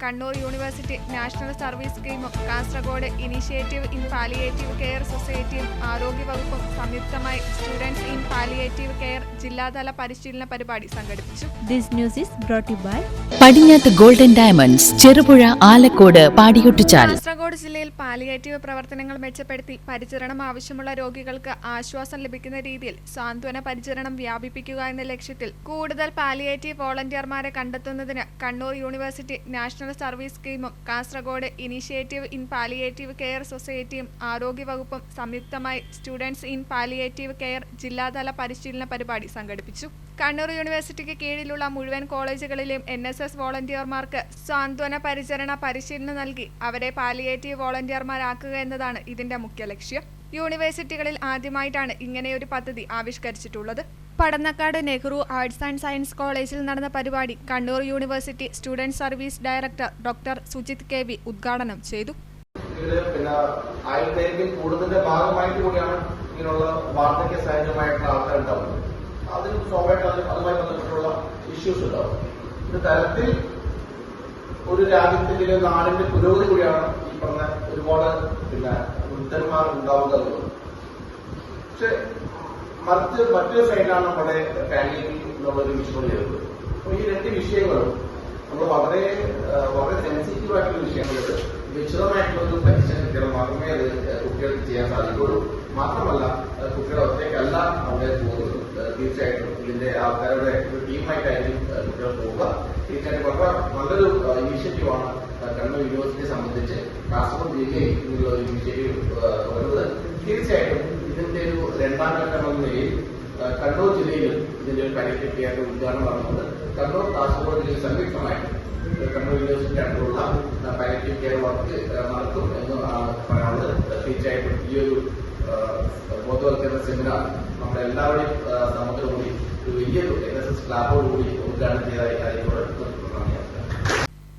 Kannur university national service സ്കീമും Kasaragod initiative in palliative care സൊസൈറ്റിയും ആരോഗ്യവകുപ്പും സംയുക്തമായി സ്റ്റുഡൻസ് ഇൻ പാലിയേറ്റീവ് കെയർ ജില്ലാതല പരിശീലന പരിപാടി സംഘടിപ്പിച്ചു. This news is brought to you by Padinjath golden diamonds, Cherupuzha, Alakode, Padiyottuchal. Kasaragod ജില്ലയിൽ പാലിയേറ്റീവ് പ്രവർത്തനങ്ങൾ മെച്ചപ്പെടുത്തി പരിചരണം ആവശ്യമുള്ള രോഗികൾക്ക് ആശ്വാസം ലഭിക്കുന്ന രീതിയിൽ സാന്ത്വന പരിചരണം വ്യാപിപ്പിക്കുക എന്ന ലക്ഷ്യത്തിൽ കൂടുതൽ പാലിയേറ്റീവ് വോളണ്ടിയർമാരെ കണ്ടെത്തുന്നതിന് കണ്ണൂർ യൂണിവേഴ്സിറ്റി നാഷണൽ സർവീസ് സ്കീമും Kasaragod initiative in palliative care സൊസൈറ്റിയും ആരോഗ്യവകുപ്പും സംയുക്തമായി സ്റ്റുഡൻസ് ഇൻ പാലിയേറ്റീവ് കെയർ ജില്ലാതല പരിശീലന പരിപാടി സംഘടിപ്പിച്ചു. കണ്ണൂർ യൂണിവേഴ്സിറ്റിക്ക് കീഴിലുള്ള മുഴുവൻ കോളേജുകളിലെയും NSS വോളണ്ടിയർമാർക്ക് സാന്ത്വന പരിചരണ പരിശീലനം നൽകി അവരെ പാലിയേറ്റീവ് വോളണ്ടിയർമാരാക്കുക എന്നതാണ് ഇതിന്റെ മുഖ്യ ലക്ഷ്യം. യൂണിവേഴ്സിറ്റികളിൽ ആദ്യമായിട്ടാണ് ഇങ്ങനെയൊരു പദ്ധതി ആവിഷ്കരിച്ചിട്ടുള്ളത്. Padannakkad Nehru arts and science കോളേജിൽ നടന്ന പരിപാടി Kannur university student service director doctor Sujith KV ഉദ്ഘാടനം ചെയ്തു. കൂടുതലിന്റെ ഭാഗമായിട്ട് കൂടിയാണ് ഇങ്ങനെയുള്ള വാർദ്ധക്യ സഹജമായിട്ടുള്ള ആൾക്കാർ ഉണ്ടാവുന്നത്. അതിന് സ്വാഭാവികമായിട്ടും അതുമായി ബന്ധപ്പെട്ടുള്ള ഇഷ്യൂസ് ഉണ്ടാവും. ഇത് തരത്തിൽ ഒരു രാജ്യത്തിന്റെ നാടിന്റെ പുരോഗതി കൂടിയാണ് ഈ പറഞ്ഞ ഒരുപാട് വൃദ്ധന്മാർ ഉണ്ടാവുക എന്നുള്ളത്. പക്ഷെ മറ്റൊരു സൈഡിലാണ് നമ്മുടെ പാലിയേറ്റീവ് എന്നുള്ളൊരു വിഷയം വരുന്നത്. അപ്പൊ ഈ രണ്ട് വിഷയങ്ങളും നമ്മൾ വളരെ സെൻസിറ്റീവ് ആയിട്ടുള്ള വിഷയങ്ങളുണ്ട്. വിശദമായിട്ടുള്ളൊരു പരിശീലനം കിട്ടിയാൽ മാത്രമേ അത് കുട്ടികൾക്ക് ചെയ്യാൻ സാധിക്കുള്ളൂ. മാത്രമല്ല കുട്ടികളെ ഒറ്റയ്ക്കല്ല അവിടെ പോകുന്നത്. തീർച്ചയായിട്ടും ഇതിന്റെ ആൾക്കാരുടെ ഒരു ടീമായിട്ടായിരിക്കും കുട്ടികൾ പോവുക. തീർച്ചയായിട്ടും വളരെ നല്ലൊരു ഇനിഷ്യേറ്റീവാണ് കണ്ണൂർ യൂണിവേഴ്സിറ്റിയെ സംബന്ധിച്ച് കാസർഗോഡ് ജില്ലയിൽ ഇതിനുള്ള ഒരു ഇനിഷ്യേറ്റീവ് വരുന്നത്. തീർച്ചയായിട്ടും ഇതിന്റെ ഒരു രണ്ടാം ഘട്ടം എന്ന നിലയിൽ കണ്ണൂർ ജില്ലയിലും ഇതിന്റെ ഒരു പാലിയേറ്റീവ് കെയർ ഉദ്ഘാടനം നടന്നത്. കണ്ണൂർ കാസർഗോഡ് ജില്ലയിൽ സംയുക്തമായിട്ട് കണ്ണൂർ യൂണിവേഴ്സിറ്റി അടുത്തുള്ള പാലിയേറ്റീവ് കെയർ വർക്ക് നടത്തും എന്ന് പറയാനുള്ളത്. തീർച്ചയായിട്ടും ഈ ഒരു ബോധവൽക്കരണ സെമിനാർ നമ്മുടെ എല്ലാവരുടെയും സമ്മതത്തോടുകൂടി ഒരു വലിയൊരു NSS ക്ലാബോടുകൂടി ഉദ്ഘാടനം ചെയ്തതായി കാര്യങ്ങളോട്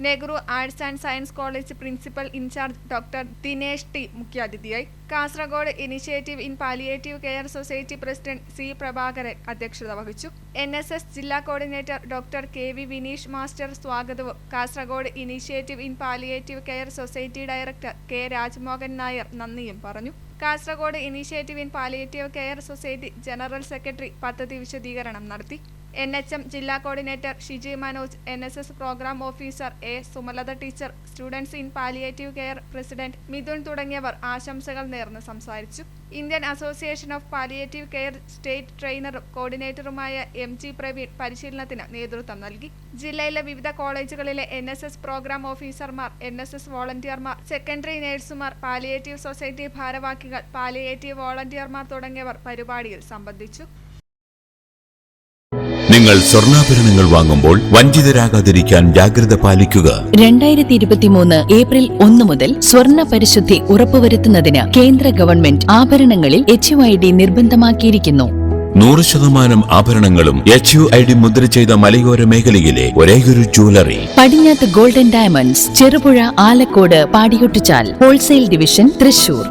Nehru arts and science college principal in charge doctor Dinesh T മുഖ്യാതിഥിയായി. Kasaragod initiative in palliative care society president C Prabhakaran അധ്യക്ഷത വഹിച്ചു. NSS ജില്ലാ coordinator doctor KV Vineesh master സ്വാഗതവും Kasaragod initiative in palliative care society director K Rajmohan Nair നന്ദിയും പറഞ്ഞു. Kasaragod initiative in palliative care society general secretary പദ്ധതി വിശദീകരണം നടത്തി. NHM ജില്ലാ coordinator Shiji Manoj, NSS programme officer A Sumalatha teacher, students in palliative care president Mithun തുടങ്ങിയവർ ആശംസകൾ നേർന്ന് സംസാരിച്ചു. Indian association of palliative care state ട്രെയിനറും കോർഡിനേറ്ററുമായ MG പ്രവീൺ പരിശീലനത്തിന് നേതൃത്വം നൽകി. ജില്ലയിലെ വിവിധ കോളേജുകളിലെ NSS പ്രോഗ്രാം ഓഫീസർമാർ, NSS വോളണ്ടിയർമാർ, സെക്കൻഡറി നഴ്സുമാർ, പാലിയേറ്റീവ് സൊസൈറ്റി ഭാരവാഹികൾ, പാലിയേറ്റീവ് വോളണ്ടിയർമാർ തുടങ്ങിയവർ പരിപാടിയിൽ സംബന്ധിച്ചു. നിങ്ങൾ സ്വർണ്ണാഭരണങ്ങൾ വാങ്ങുമ്പോൾ വഞ്ചിതരാകാതിരിക്കാൻ ജാഗ്രത പാലിക്കുക. 2023 ഏപ്രിൽ 1 മുതൽ സ്വർണ്ണ പരിശുദ്ധി ഉറപ്പുവരുത്തുന്നതിന് കേന്ദ്ര ഗവൺമെന്റ് ആഭരണങ്ങളിൽ HUID നിർബന്ധമാക്കിയിരിക്കുന്നു. 100% ആഭരണങ്ങളും HUID മുദ്ര ചെയ്ത മലയോര മേഖലയിലെ ഒരേയൊരു jewellery Padinjath golden diamonds, Cherupuzha, Alakode, Padiyottuchal. Wholesale division, Thrissur.